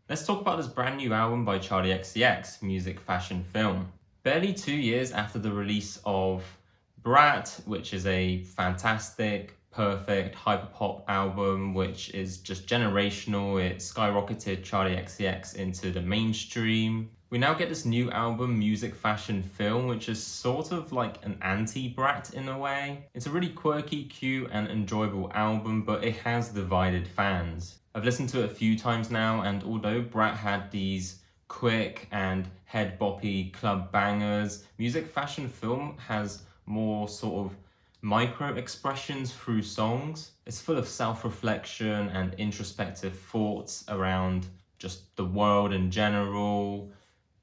Let's talk about this brand new album by Charli XCX, Music, Fashion, Film. Barely 2 years after the release of Brat, which is a fantastic, perfect hyperpop album, which is just generational. It skyrocketed Charli XCX into the mainstream. We now get this new album, Music, Fashion, Film, which is sort of like an anti-Brat in a way. It's a really quirky, cute, and enjoyable album, but it has divided fans. I've listened to it a few times now, and although Brat had these quick and head boppy club bangers, Music, Fashion, Film has more sort of micro expressions through songs. It's full of self-reflection and introspective thoughts around just the world in general,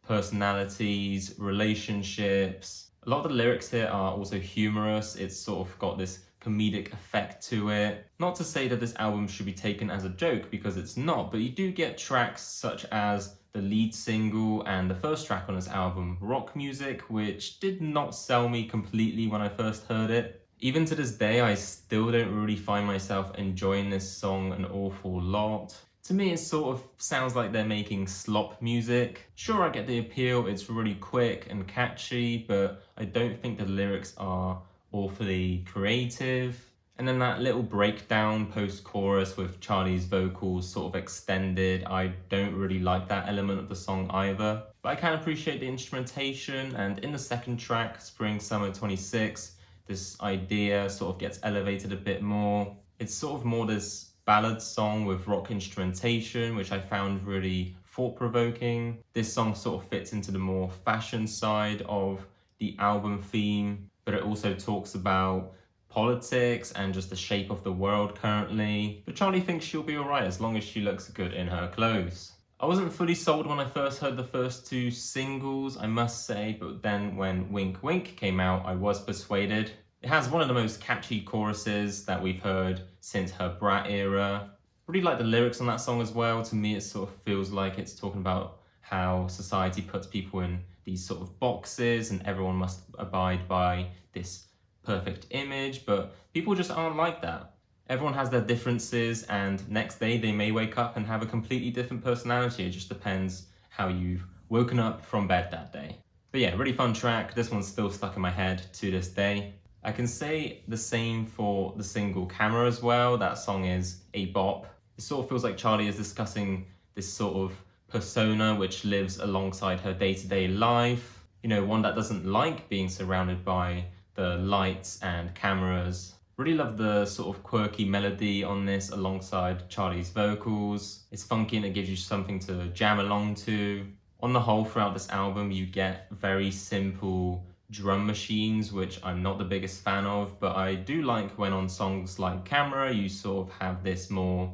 personalities, relationships. A lot of the lyrics here are also humorous. It's sort of got this comedic effect to it. Not to say that this album should be taken as a joke, because it's not, but you do get tracks such as the lead single and the first track on this album, Rock Music, which did not sell me completely when I first heard it. Even to this day, I still don't really find myself enjoying this song an awful lot. To me, it sort of sounds like they're making slop music. Sure, I get the appeal, it's really quick and catchy, but I don't think the lyrics are awfully creative. And then that little breakdown post-chorus with Charli's vocals sort of extended, I don't really like that element of the song either. But I can appreciate the instrumentation, and in the second track, Spring Summer 26, this idea sort of gets elevated a bit more. It's sort of more this ballad song with rock instrumentation, which I found really thought-provoking. This song sort of fits into the more fashion side of the album theme, but it also talks about politics and just the shape of the world currently. But Charli thinks she'll be alright as long as she looks good in her clothes. I wasn't fully sold when I first heard the first two singles, I must say, but then when Wink Wink came out, I was persuaded. It has one of the most catchy choruses that we've heard since her Brat era. Really like the lyrics on that song as well. To me, it sort of feels like it's talking about how society puts people in these sort of boxes and everyone must abide by this perfect image, but people just aren't like that. Everyone has their differences, and next day they may wake up and have a completely different personality. It just depends how you've woken up from bed that day. But yeah, really fun track. This one's still stuck in my head to this day. I can say the same for the single Camera as well. That song is a bop. It sort of feels like Charli is discussing this sort of persona which lives alongside her day-to-day life. You know, one that doesn't like being surrounded by the lights and cameras. Really love the sort of quirky melody on this alongside Charli's vocals. It's funky and it gives you something to jam along to. On the whole, throughout this album, you get very simple drum machines, which I'm not the biggest fan of, but I do like when on songs like Camera, you sort of have this more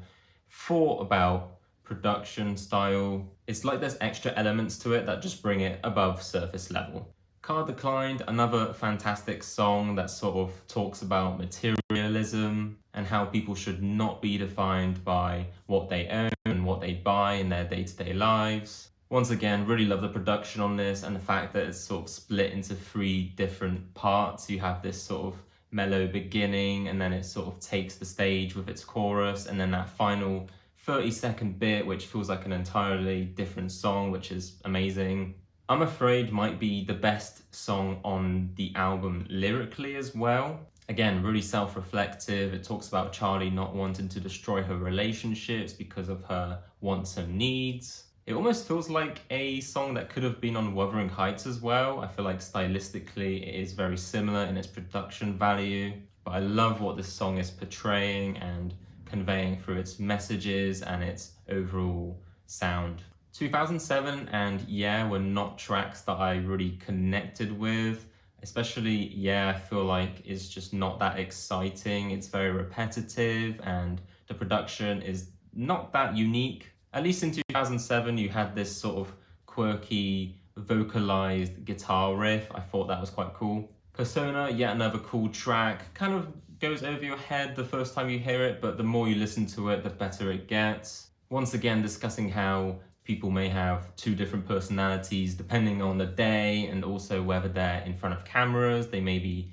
thought about production style. It's like there's extra elements to it that just bring it above surface level. Card Declined, another fantastic song that sort of talks about materialism and how people should not be defined by what they own and what they buy in their day-to-day lives. Once again, really love the production on this and the fact that it's sort of split into three different parts. You have this sort of mellow beginning, and then it sort of takes the stage with its chorus, and then that final 30-second bit, which feels like an entirely different song, which is amazing. I'm Afraid might be the best song on the album lyrically as well. Again, really self-reflective. It talks about Charli not wanting to destroy her relationships because of her wants and needs. It almost feels like a song that could have been on Wuthering Heights as well. I feel like stylistically it is very similar in its production value, but I love what this song is portraying and conveying through its messages and its overall sound. 2007 and Yeah were not tracks that I really connected with. Especially Yeah, I feel like it's just not that exciting. It's very repetitive and the production is not that unique. At least in 2007, you had this sort of quirky vocalized guitar riff. I thought that was quite cool. Persona, yet another cool track. Kind of goes over your head the first time you hear it, but the more you listen to it, the better it gets. Once again, discussing how people may have two different personalities depending on the day, and also whether they're in front of cameras, they may be,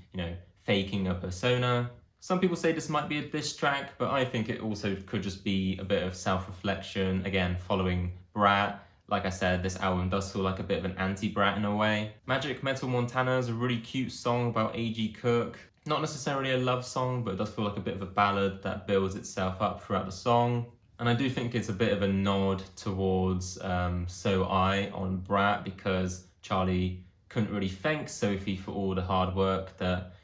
faking a persona. Some people say this might be a diss track, but I think it also could just be a bit of self-reflection, again, following Brat. Like I said, this album does feel like a bit of an anti-Brat in a way. Magic Metal Montana is a really cute song about A.G. Cook. Not necessarily a love song, but it does feel like a bit of a ballad that builds itself up throughout the song. And I do think it's a bit of a nod towards So I on Brat, because Charli couldn't really thank Sophie for all the hard work that,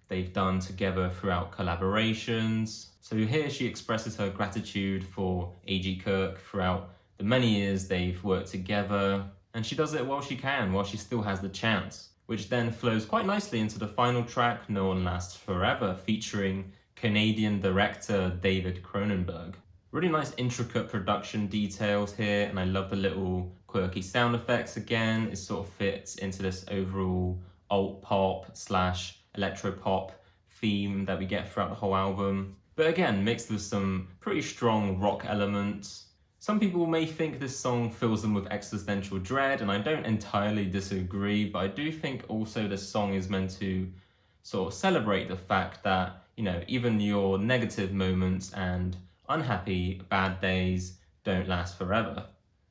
they've done together throughout collaborations. So here she expresses her gratitude for A.G. Cook throughout the many years they've worked together, and she does it while she can, while she still has the chance, which then flows quite nicely into the final track, No One Lasts Forever, featuring Canadian director David Cronenberg. Really nice intricate production details here, and I love the little quirky sound effects again. It sort of fits into this overall alt pop slash electro pop theme that we get throughout the whole album. But again, mixed with some pretty strong rock elements. Some people may think this song fills them with existential dread, and I don't entirely disagree, but I do think also this song is meant to sort of celebrate the fact that, even your negative moments and unhappy, bad days don't last forever.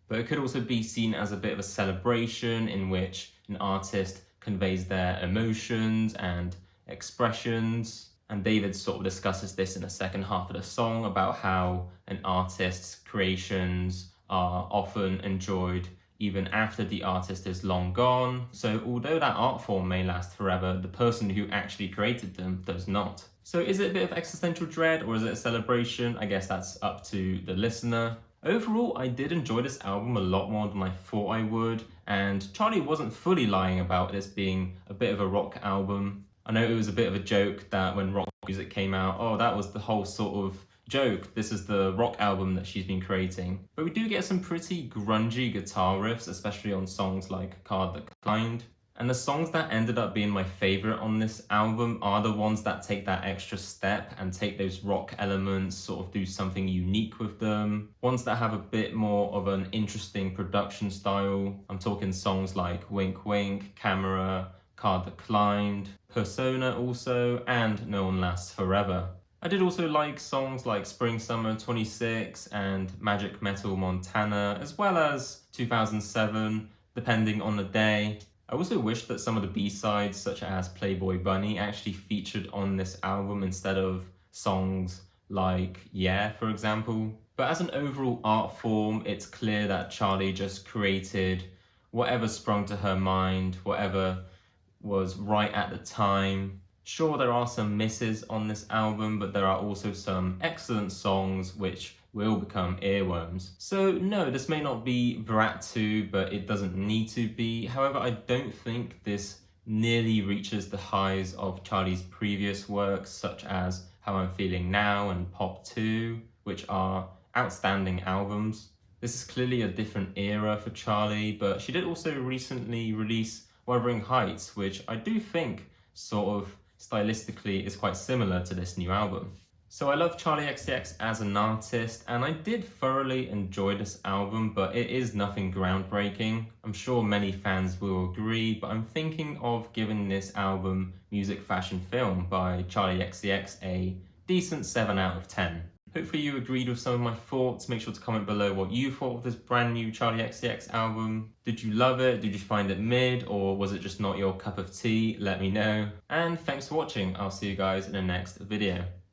But it could also be seen as a bit of a celebration in which an artist conveys their emotions and expressions. And David sort of discusses this in the second half of the song about how an artist's creations are often enjoyed even after the artist is long gone. So although that art form may last forever, the person who actually created them does not. So is it a bit of existential dread, or is it a celebration? I guess that's up to the listener. Overall, I did enjoy this album a lot more than I thought I would, and Charli wasn't fully lying about this being a bit of a rock album. I know it was a bit of a joke that when rock music came out, oh, that was the whole sort of joke. This is the rock album that she's been creating. But we do get some pretty grungy guitar riffs, especially on songs like Card That Declined. And the songs that ended up being my favorite on this album are the ones that take that extra step and take those rock elements, sort of do something unique with them. Ones that have a bit more of an interesting production style. I'm talking songs like Wink Wink, Camera, Card Declined, Persona also, and No One Lasts Forever. I did also like songs like Spring Summer 26 and Magic Metal Montana, as well as 2007, depending on the day. I also wish that some of the B-sides, such as Playboy Bunny, actually featured on this album instead of songs like Yeah, for example. But as an overall art form, it's clear that Charli just created whatever sprung to her mind, whatever was right at the time. Sure, there are some misses on this album, but there are also some excellent songs which will become earworms. So no, this may not be Brat 2, but it doesn't need to be. However, I don't think this nearly reaches the highs of Charli's previous works, such as How I'm Feeling Now and Pop 2, which are outstanding albums. This is clearly a different era for Charli, but she did also recently release Wuthering Heights, which I do think sort of stylistically is quite similar to this new album. So I love Charli XCX as an artist, and I did thoroughly enjoy this album, but it is nothing groundbreaking. I'm sure many fans will agree, but I'm thinking of giving this album Music Fashion Film by Charli XCX a decent 7 out of 10. Hopefully you agreed with some of my thoughts. Make sure to comment below what you thought of this brand new Charli XCX album. Did you love it? Did you find it mid? Or was it just not your cup of tea? Let me know. And thanks for watching. I'll see you guys in the next video.